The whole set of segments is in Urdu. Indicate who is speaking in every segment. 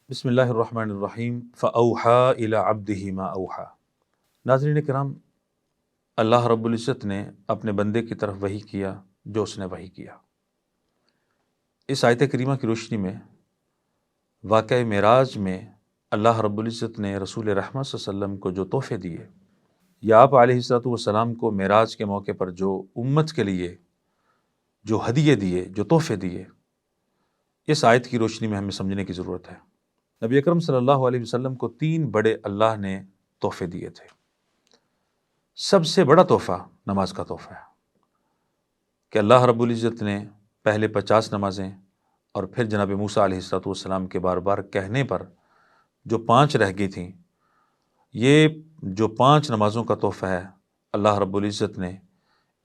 Speaker 1: بسم اللہ الرحمن الرحیم فأوحا الی عبدہ ما اوحا۔ ناظرین کرام، اللہ رب العزت نے اپنے بندے کی طرف وحی کیا جو اس نے وحی کیا۔ اس آیت کریمہ کی روشنی میں واقعہ معراج میں اللہ رب العزت نے رسول رحمت صلی اللہ علیہ وسلم کو جو تحفے دیے، یا آپ علیہ الصلوۃ والسلام کو معراج کے موقع پر جو امت کے لیے جو ہدیے دیے، جو تحفے دیے، اس آیت کی روشنی میں ہمیں سمجھنے کی ضرورت ہے۔ نبی اکرم صلی اللہ علیہ وسلم کو 3 بڑے اللہ نے تحفے دیے تھے۔ سب سے بڑا تحفہ نماز کا تحفہ ہے کہ اللہ رب العزت نے پہلے 50 نمازیں اور پھر جناب موسیٰ علیہ الصلوۃ والسلام کے بار بار کہنے پر جو 5 رہ گئی تھیں، یہ جو 5 نمازوں کا تحفہ ہے، اللہ رب العزت نے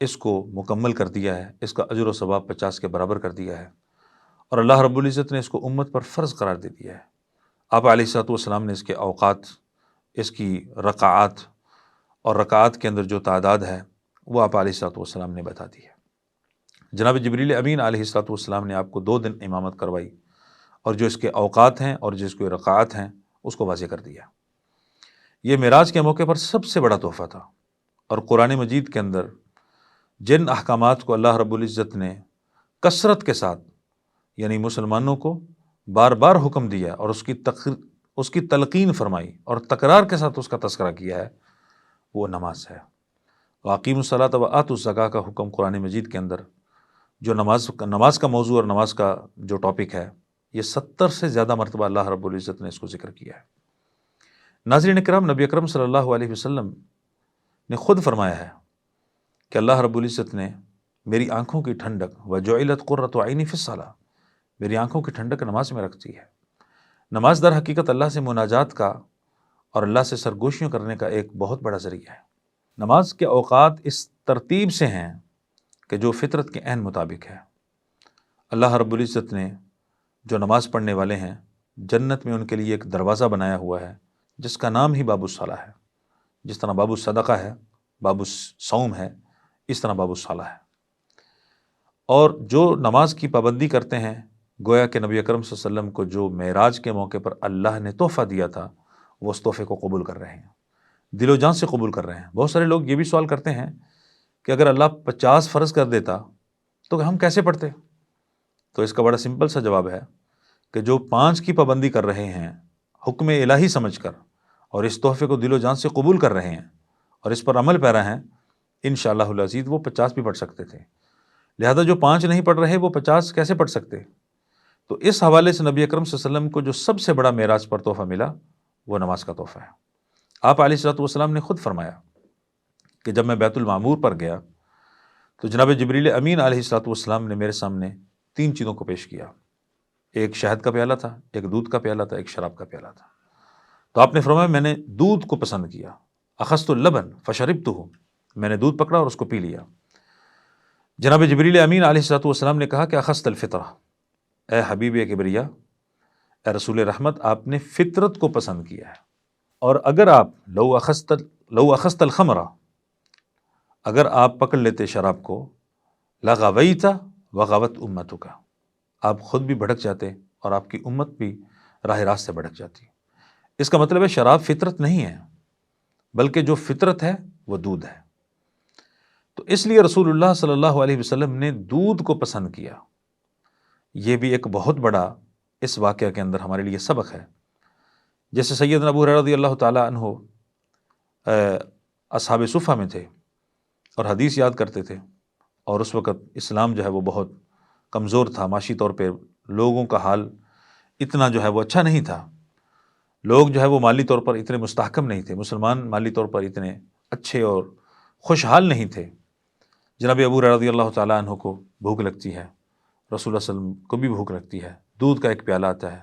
Speaker 1: اس کو مکمل کر دیا ہے، اس کا اجر و ثواب 50 کے برابر کر دیا ہے، اور اللہ رب العزت نے اس کو امت پر فرض قرار دے دیا ہے۔ آپ علیہ الصلوۃ والسلام نے اس کے اوقات، اس کی رکعات اور رکعات کے اندر جو تعداد ہے وہ آپ علیہ الصلوۃ والسلام نے بتا دی ہے۔ جناب جبریل امین علیہ الصلوۃ والسلام نے آپ کو 2 دن امامت کروائی، اور جو اس کے اوقات ہیں اور جس کو رکعات ہیں اس کو واضح کر دیا۔ یہ معراج کے موقع پر سب سے بڑا تحفہ تھا، اور قرآن مجید کے اندر جن احکامات کو اللہ رب العزت نے کثرت کے ساتھ یعنی مسلمانوں کو بار بار حکم دیا اور اس کی تلقین فرمائی اور تکرار کے ساتھ اس کا تذکرہ کیا ہے، وہ نماز ہے۔ وَأَقِیمُوا الصَّلَاةَ وَآتُوا الزَّکَاۃَ کا حکم قرآن مجید کے اندر جو نماز کا موضوع اور نماز کا جو ٹاپک ہے، یہ 70 سے زیادہ مرتبہ اللہ رب العزت نے اس کو ذکر کیا ہے۔ ناظرین کرام، نبی اکرم صلی اللہ علیہ وسلم نے خود فرمایا ہے کہ اللہ رب العزت نے میری آنکھوں کی ٹھنڈک وَجُعِلَتْ قُرَّةُ عَيْنِي فِي الصَّلَاةِ، میری آنکھوں کی ٹھنڈک نماز میں رکھتی ہے۔ نماز در حقیقت اللہ سے مناجات کا اور اللہ سے سرگوشیوں کرنے کا ایک بہت بڑا ذریعہ ہے۔ نماز کے اوقات اس ترتیب سے ہیں کہ جو فطرت کے عین مطابق ہے۔ اللہ رب العزت نے جو نماز پڑھنے والے ہیں، جنت میں ان کے لیے ایک دروازہ بنایا ہوا ہے جس کا نام ہی باب الصلاۃ ہے۔ جس طرح باب الصدقہ ہے، باب الصوم ہے، اس طرح باب الصلاۃ ہے۔ اور جو نماز کی پابندی کرتے ہیں، گویا کہ نبی اکرم صلی اللہ علیہ وسلم کو جو معراج کے موقع پر اللہ نے تحفہ دیا تھا، وہ اس تحفے کو قبول کر رہے ہیں، دل و جان سے قبول کر رہے ہیں۔ بہت سارے لوگ یہ بھی سوال کرتے ہیں کہ اگر اللہ 50 فرض کر دیتا تو ہم کیسے پڑھتے؟ تو اس کا بڑا سمپل سا جواب ہے کہ جو 5 کی پابندی کر رہے ہیں حکم الہی سمجھ کر، اور اس تحفے کو دل و جان سے قبول کر رہے ہیں اور اس پر عمل پیرا ہیں، انشاءاللہ العزیز وہ 50 بھی پڑھ سکتے تھے۔ لہذا جو 5 نہیں پڑھ رہے وہ 50 کیسے پڑھ سکتے؟ تو اس حوالے سے نبی اکرم صلی اللہ علیہ وسلم کو جو سب سے بڑا معراج پر تحفہ ملا وہ نماز کا تحفہ ہے۔ آپ علیہ الصلوۃ والسلام نے خود فرمایا کہ جب میں بیت المعمور پر گیا تو جناب جبریل امین علیہ الصلوۃ والسلام نے میرے سامنے 3 چیزوں کو پیش کیا۔ ایک شہد کا پیالہ تھا، ایک دودھ کا پیالہ تھا، ایک شراب کا پیالہ تھا۔ تو آپ نے فرمایا میں نے دودھ کو پسند کیا، اخذت اللبن فشربتہ، میں نے دودھ پکڑا اور اس کو پی لیا۔ جناب جبریل امین علیہ الصلوۃ والسلام نے کہا کہ اخذت الفطرہ، اے حبیب کبریا، اے رسول رحمت، آپ نے فطرت کو پسند کیا ہے۔ اور اگر آپ لو اخذت الخمر، اگر آپ پکڑ لیتے شراب کو، لغویت وغوت امتک، آپ خود بھی بھٹک جاتے اور آپ کی امت بھی راہ راست سے بھٹک جاتی۔ اس کا مطلب ہے شراب فطرت نہیں ہے، بلکہ جو فطرت ہے وہ دودھ ہے۔ تو اس لیے رسول اللہ صلی اللہ علیہ وسلم نے دودھ کو پسند کیا۔ یہ بھی ایک بہت بڑا اس واقعہ کے اندر ہمارے لیے سبق ہے۔ جیسے سیدنا ابو ہریرہ رضی اللہ تعالیٰ عنہ اصحاب صفہ میں تھے اور حدیث یاد کرتے تھے، اور اس وقت اسلام جو ہے وہ بہت کمزور تھا، معاشی طور پہ لوگوں کا حال اتنا جو ہے وہ اچھا نہیں تھا، لوگ جو ہے وہ مالی طور پر اتنے مستحکم نہیں تھے، مسلمان مالی طور پر اتنے اچھے اور خوشحال نہیں تھے۔ جناب ابو ہریرہ رضی اللہ تعالیٰ عنہ کو بھوک لگتی ہے، رسول اللہ صلی اللہ علیہ وسلم کو بھی بھوک لگتی ہے، دودھ کا ایک پیالہ آتا ہے،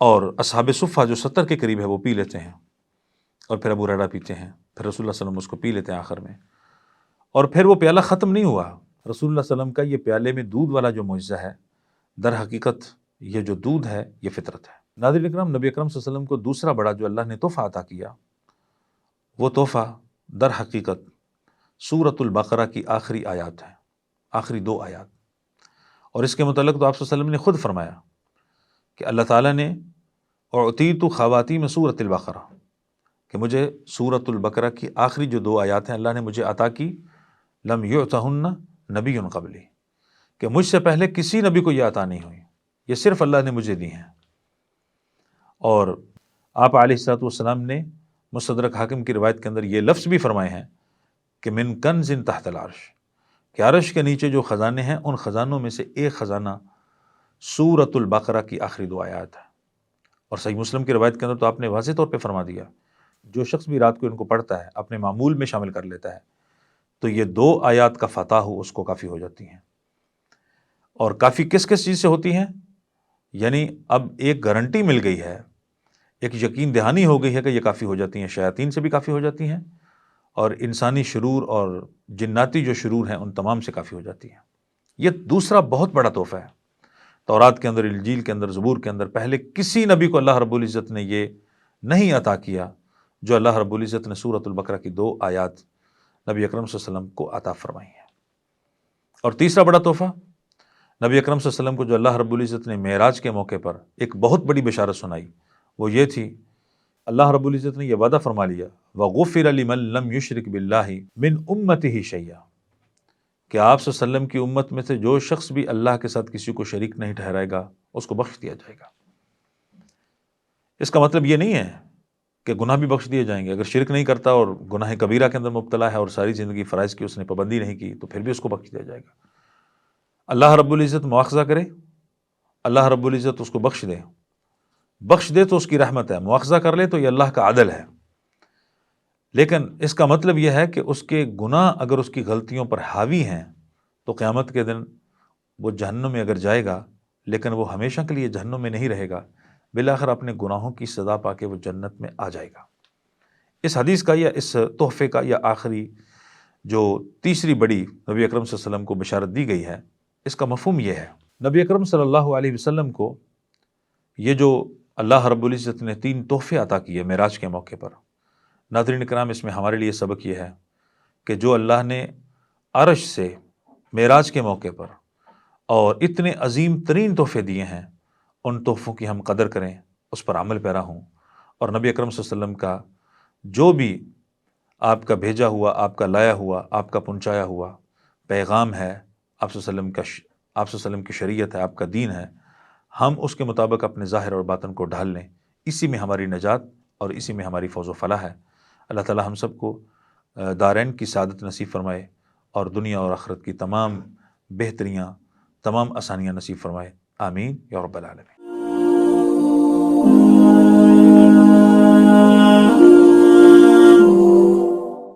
Speaker 1: اور اصحاب صفہ جو 70 کے قریب ہے وہ پی لیتے ہیں، اور پھر ابو ہریرہ پیتے ہیں، پھر رسول اللہ صلی اللہ علیہ وسلم اس کو پی لیتے ہیں آخر میں، اور پھر وہ پیالہ ختم نہیں ہوا۔ رسول اللہ صلی اللہ علیہ وسلم کا یہ پیالے میں دودھ والا جو معجزہ ہے، در حقیقت یہ جو دودھ ہے یہ فطرت ہے۔ ناظرین اکرام، نبی اکرم صلی اللہ علیہ وسلم کو دوسرا بڑا جو اللہ نے تحفہ عطا کیا، وہ تحفہ در حقیقت سورۃ البقرہ کی آخری آیات ہیں، آخری 2 آیات۔ اور اس کے متعلق تو آپ صلی اللہ علیہ وسلم نے خود فرمایا کہ اللہ تعالیٰ نے اعطیت خواتیم سورۃ البقرہ، کہ مجھے سورۃ البقرہ کی آخری جو 2 آیات ہیں اللہ نے مجھے عطا کی، لم یعطہن نبی قبلی، کہ مجھ سے پہلے کسی نبی کو یہ عطا نہیں ہوئی، یہ صرف اللہ نے مجھے دی ہیں۔ اور آپ علیہ الصلوۃ والسلام نے مستدرک حاکم کی روایت کے اندر یہ لفظ بھی فرمائے ہیں کہ من کنز تحت العرش، کہ عرش کے نیچے جو خزانے ہیں ان خزانوں میں سے ایک خزانہ سورۃ البقرہ کی آخری 2 آیات ہے۔ اور صحیح مسلم کی روایت کے اندر تو آپ نے واضح طور پہ فرما دیا، جو شخص بھی رات کو ان کو پڑھتا ہے، اپنے معمول میں شامل کر لیتا ہے، تو یہ 2 آیات کا فتح ہو اس کو کافی ہو جاتی ہیں۔ اور کافی کس کس چیز سے ہوتی ہیں؟ یعنی اب ایک گارنٹی مل گئی ہے، ایک یقین دہانی ہو گئی ہے کہ یہ کافی ہو جاتی ہیں، شیاطین سے بھی کافی ہو جاتی ہیں، اور انسانی شرور اور جناتی جو شرور ہیں ان تمام سے کافی ہو جاتی ہیں۔ یہ دوسرا بہت بڑا تحفہ ہے۔ تورات کے اندر، انجیل کے اندر، زبور کے اندر پہلے کسی نبی کو اللہ رب العزت نے یہ نہیں عطا کیا جو اللہ رب العزت نے سورۃ البقرہ کی 2 آیات نبی اکرم صلی اللہ علیہ وسلم کو عطا فرمائی ہیں۔ اور تیسرا بڑا تحفہ نبی اکرم صلی اللہ علیہ وسلم کو جو اللہ رب العزت نے معراج کے موقع پر ایک بہت بڑی بشارت سنائی، وہ یہ تھی، اللہ رب العزت نے یہ وعدہ فرما لیا، وَغُفِرَ لِمَن لَّمْ يُشْرِكْ بِاللَّهِ مِنْ أُمَّتِهِ شَيْئًا، کہ آپ صلی اللہ علیہ وسلم کی امت میں سے جو شخص بھی اللہ کے ساتھ کسی کو شریک نہیں ٹھہرائے گا اس کو بخش دیا جائے گا۔ اس کا مطلب یہ نہیں ہے کہ گناہ بھی بخش دیے جائیں گے، اگر شرک نہیں کرتا اور گناہ کبیرہ کے اندر مبتلا ہے اور ساری زندگی فرائض کی اس نے پابندی نہیں کی تو پھر بھی اس کو بخش دیا جائے گا۔ اللہ رب العزت مواخذہ کرے، اللہ رب العزت اس کو بخش دے تو اس کی رحمت ہے، مواخذہ کر لے تو یہ اللہ کا عدل ہے۔ لیکن اس کا مطلب یہ ہے کہ اس کے گناہ اگر اس کی غلطیوں پر حاوی ہیں تو قیامت کے دن وہ جہنم میں اگر جائے گا، لیکن وہ ہمیشہ کے لیے جہنم میں نہیں رہے گا، بالآخر اپنے گناہوں کی سزا پا کے وہ جنت میں آ جائے گا۔ اس حدیث کا یا اس تحفے کا یا آخری جو تیسری بڑی نبی اکرم صلی اللہ علیہ وسلم کو بشارت دی گئی ہے، اس کا مفہوم یہ ہے، نبی اکرم صلی اللہ علیہ وسلم کو یہ جو اللہ رب العزت نے 3 تحفے عطا کیے معراج کے موقع پر، ناظرین کرام اس میں ہمارے لیے سبق یہ ہے کہ جو اللہ نے عرش سے معراج کے موقع پر اور اتنے عظیم ترین تحفے دیے ہیں، ان تحفوں کی ہم قدر کریں، اس پر عمل پیرا ہوں، اور نبی اکرم صلی اللہ علیہ وسلم کا جو بھی آپ کا بھیجا ہوا، آپ کا لایا ہوا، آپ کا پہنچایا ہوا پیغام ہے، آپ صلی اللہ علیہ وسلم کی شریعت ہے، آپ کا دین ہے، ہم اس کے مطابق اپنے ظاہر اور باطن کو ڈھال لیں، اسی میں ہماری نجات اور اسی میں ہماری فوز و فلاح ہے۔ اللہ تعالی ہم سب کو دارین کی سعادت نصیب فرمائے اور دنیا اور آخرت کی تمام بہتریاں، تمام آسانیاں نصیب فرمائے، آمین یا رب العالمین۔